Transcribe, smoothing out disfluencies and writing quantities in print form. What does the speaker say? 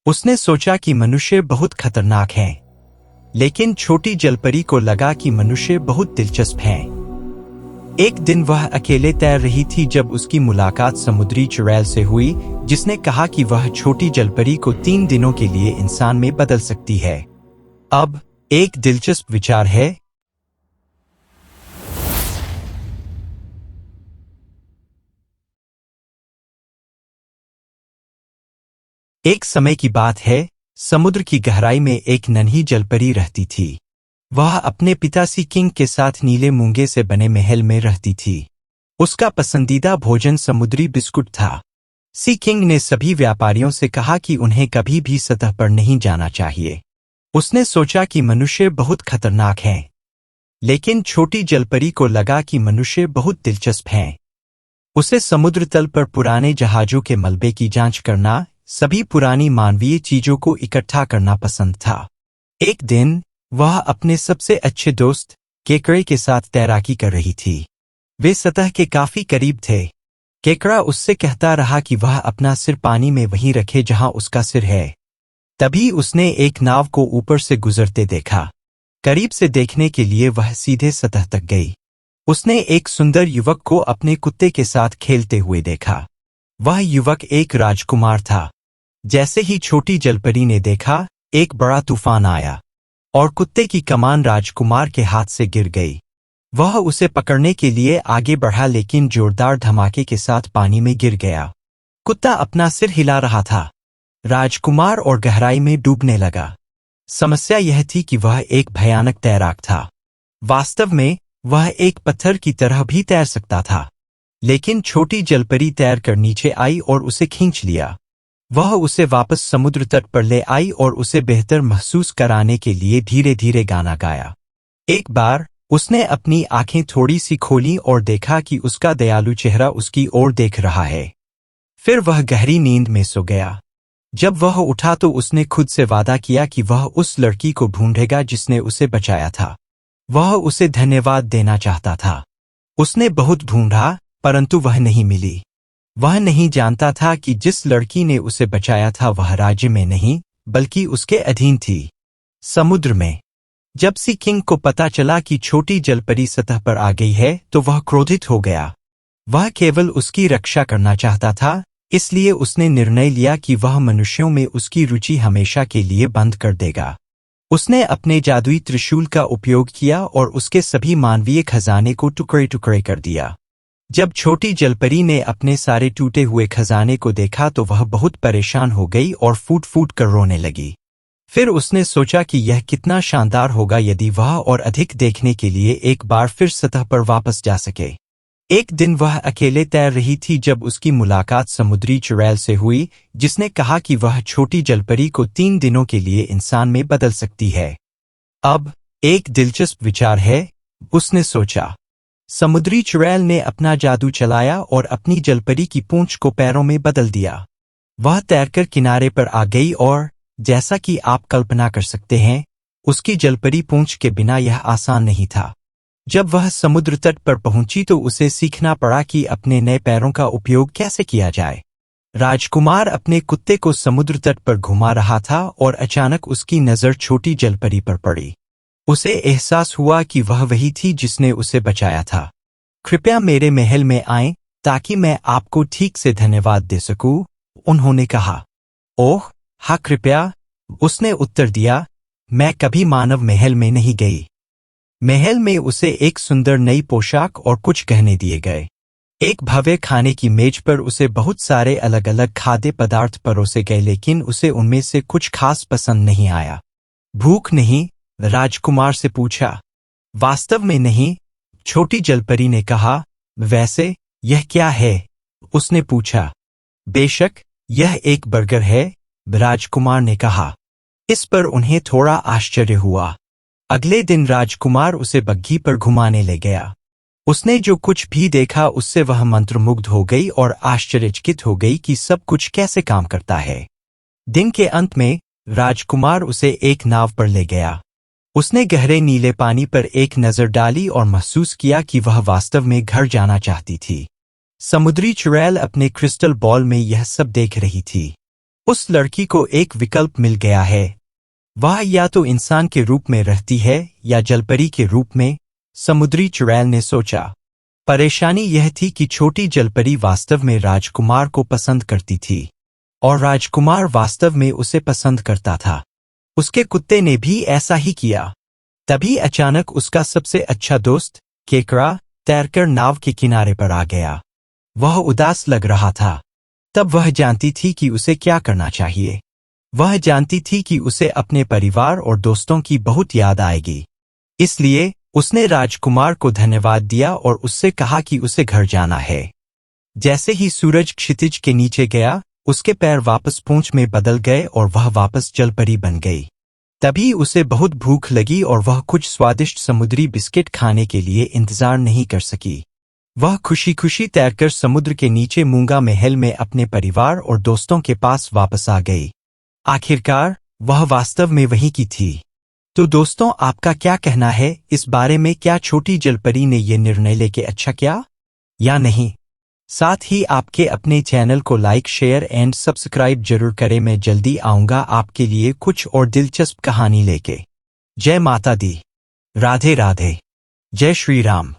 उसने सोचा कि मनुष्य बहुत खतरनाक हैं, लेकिन छोटी जलपरी को लगा कि मनुष्य बहुत दिलचस्प हैं। एक दिन वह अकेले तैर रही थी जब उसकी मुलाकात समुद्री चुड़ैल से हुई, जिसने कहा कि वह छोटी जलपरी को 3 दिनों के लिए इंसान में बदल सकती है। अब एक दिलचस्प विचार है। एक समय की बात है, समुद्र की गहराई में एक नन्ही जलपरी रहती थी। वह अपने पिता सी किंग के साथ नीले मूंगे से बने महल में रहती थी। उसका पसंदीदा भोजन समुद्री बिस्कुट था। सी किंग ने सभी व्यापारियों से कहा कि उन्हें कभी भी सतह पर नहीं जाना चाहिए। उसने सोचा कि मनुष्य बहुत खतरनाक हैं, लेकिन छोटी जलपरी को लगा कि मनुष्य बहुत दिलचस्प हैं। उसे समुद्र तल पर पुराने जहाजों के मलबे की जांच करना, सभी पुरानी मानवीय चीजों को इकट्ठा करना पसंद था। एक दिन वह अपने सबसे अच्छे दोस्त केकड़े के साथ तैराकी कर रही थी। वे सतह के काफी करीब थे। केकड़ा उससे कहता रहा कि वह अपना सिर पानी में वहीं रखे जहां उसका सिर है। तभी उसने एक नाव को ऊपर से गुजरते देखा। करीब से देखने के लिए वह सीधे सतह तक गई। उसने एक सुंदर युवक को अपने कुत्ते के साथ खेलते हुए देखा। वह युवक एक राजकुमार था। जैसे ही छोटी जलपरी ने देखा, एक बड़ा तूफान आया और कुत्ते की कमान राजकुमार के हाथ से गिर गई। वह उसे पकड़ने के लिए आगे बढ़ा, लेकिन जोरदार धमाके के साथ पानी में गिर गया। कुत्ता अपना सिर हिला रहा था। राजकुमार और गहराई में डूबने लगा। समस्या यह थी कि वह एक भयानक तैराक था। वास्तव में वह एक पत्थर की तरह भी तैर सकता था, लेकिन छोटी जलपरी तैरकर नीचे आई और उसे खींच लिया। वह उसे वापस समुद्र तट पर ले आई और उसे बेहतर महसूस कराने के लिए धीरे धीरे गाना गाया। एक बार उसने अपनी आंखें थोड़ी सी खोलीं और देखा कि उसका दयालु चेहरा उसकी ओर देख रहा है। फिर वह गहरी नींद में सो गया। जब वह उठा तो उसने खुद से वादा किया कि वह उस लड़की को ढूंढेगा जिसने उसे बचाया था। वह उसे धन्यवाद देना चाहता था। उसने बहुत ढूंढा, परंतु वह नहीं मिली। वह नहीं जानता था कि जिस लड़की ने उसे बचाया था वह राज्य में नहीं, बल्कि उसके अधीन थी, समुद्र में। जब सी किंग को पता चला कि छोटी जलपरी सतह पर आ गई है, तो वह क्रोधित हो गया। वह केवल उसकी रक्षा करना चाहता था, इसलिए उसने निर्णय लिया कि वह मनुष्यों में उसकी रुचि हमेशा के लिए बंद कर देगा। उसने अपने जादुई त्रिशूल का उपयोग किया और उसके सभी मानवीय खजाने को टुकड़े टुकड़े कर दिया। जब छोटी जलपरी ने अपने सारे टूटे हुए खजाने को देखा तो वह बहुत परेशान हो गई और फूट फूट कर रोने लगी। फिर उसने सोचा कि यह कितना शानदार होगा यदि वह और अधिक देखने के लिए एक बार फिर सतह पर वापस जा सके। एक दिन वह अकेले तैर रही थी जब उसकी मुलाकात समुद्री चुड़ैल से हुई, जिसने कहा कि वह छोटी जलपरी को 3 दिनों के लिए इंसान में बदल सकती है। अब एक दिलचस्प विचार है, उसने सोचा। समुद्री चुड़ैल ने अपना जादू चलाया और अपनी जलपरी की पूंछ को पैरों में बदल दिया। वह तैरकर किनारे पर आ गई और जैसा कि आप कल्पना कर सकते हैं, उसकी जलपरी पूंछ के बिना यह आसान नहीं था। जब वह समुद्र तट पर पहुंची तो उसे सीखना पड़ा कि अपने नए पैरों का उपयोग कैसे किया जाए। राजकुमार अपने कुत्ते को समुद्र तट पर घुमा रहा था और अचानक उसकी नजर छोटी जलपरी पर पड़ी। उसे एहसास हुआ कि वह वही थी जिसने उसे बचाया था। कृपया मेरे महल में आएं ताकि मैं आपको ठीक से धन्यवाद दे सकूं, उन्होंने कहा। ओह हाँ कृपया, उसने उत्तर दिया। मैं कभी मानव महल में नहीं गई। महल में उसे एक सुंदर नई पोशाक और कुछ गहने दिए गए। एक भव्य खाने की मेज पर उसे बहुत सारे अलग अलग खाद्य पदार्थ परोसे गए, लेकिन उसे उनमें से कुछ खास पसंद नहीं आया। भूख नहीं? राजकुमार से पूछा। वास्तव में नहीं, छोटी जलपरी ने कहा। वैसे यह क्या है? उसने पूछा। बेशक, यह एक बर्गर है, राजकुमार ने कहा। इस पर उन्हें थोड़ा आश्चर्य हुआ। अगले दिन राजकुमार उसे बग्घी पर घुमाने ले गया। उसने जो कुछ भी देखा उससे वह मंत्रमुग्ध हो गई और आश्चर्यचकित हो गई कि सब कुछ कैसे काम करता है। दिन के अंत में राजकुमार उसे एक नाव पर ले गया। उसने गहरे नीले पानी पर एक नजर डाली और महसूस किया कि वह वास्तव में घर जाना चाहती थी। समुद्री चुड़ैल अपने क्रिस्टल बॉल में यह सब देख रही थी। उस लड़की को एक विकल्प मिल गया है। वह या तो इंसान के रूप में रहती है या जलपरी के रूप में, समुद्री चुड़ैल ने सोचा। परेशानी यह थी कि छोटी जलपरी वास्तव में राजकुमार को पसंद करती थी और राजकुमार वास्तव में उसे पसंद करता था। उसके कुत्ते ने भी ऐसा ही किया। तभी अचानक उसका सबसे अच्छा दोस्त केकड़ा तैरकर नाव के किनारे पर आ गया। वह उदास लग रहा था। तब वह जानती थी कि उसे क्या करना चाहिए। वह जानती थी कि उसे अपने परिवार और दोस्तों की बहुत याद आएगी। इसलिए उसने राजकुमार को धन्यवाद दिया और उससे कहा कि उसे घर जाना है। जैसे ही सूरज क्षितिज के नीचे गया, उसके पैर वापस पूंछ में बदल गए और वह वापस जलपरी बन गई। तभी उसे बहुत भूख लगी और वह कुछ स्वादिष्ट समुद्री बिस्किट खाने के लिए इंतजार नहीं कर सकी। वह खुशी खुशी तैरकर समुद्र के नीचे मूंगा महल में अपने परिवार और दोस्तों के पास वापस आ गई। आखिरकार वह वास्तव में वहीं की थी। तो दोस्तों, आपका क्या कहना है इस बारे में? क्या छोटी जलपरी ने यह निर्णय लेके अच्छा किया या नहीं? साथ ही आपके अपने चैनल को लाइक, शेयर एंड सब्सक्राइब जरूर करें। मैं जल्दी आऊंगा आपके लिए कुछ और दिलचस्प कहानी लेके। जय माता दी। राधे राधे। जय श्री राम।